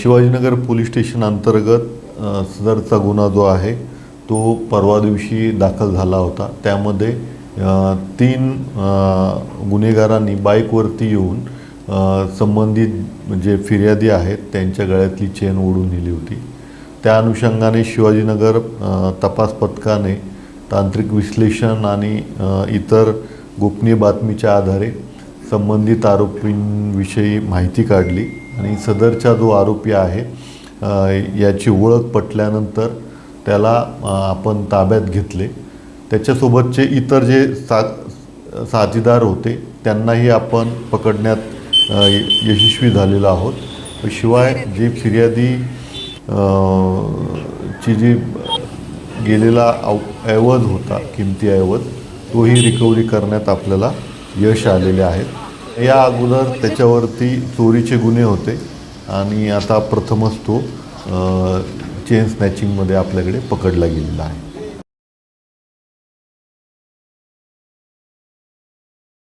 Shivajinagar police station अंतर्गत सदरचा गुन्हा जो आहे तो परवा दिवशी दाखल झाला होता। त्यामध्ये 3 गुन्हेगारांनी बाईकवरती येऊन संबंधित जे फिर्यादी आहेत त्यांच्या गळ्यातली चेन ओढून नेली होती। त्या अनुषंगाने शिवाजीनगर तपास पथकाने तांत्रिक विश्लेषण आणि इतर गोपनीय बातमीच्या आधारे संबंधित आरोपींविषयी माहिती काढली आणि सदरचा जो आरोपी आहे याची ओळख पटल्यानंतर त्याला आपण ताब्यात घेतले। त्याच्यासोबतचे इतर जे साथीदार होते त्यांनाही आपण पकडण्यात यशस्वी झालेलो आहोत। शिवाय जे फिर्यादी ची जी गेलेला ऐवज होता, किमती ऐवज, तोही रिकव्हरी करण्यात आपल्याला यश आलेले आहेत। या अगोदर त्याच्यावरती चोरीचे गुन्हे होते आणि आता प्रथमच तो चेन स्नॅचिंगमध्ये आपल्याकडे पकडला गेलेला आहे।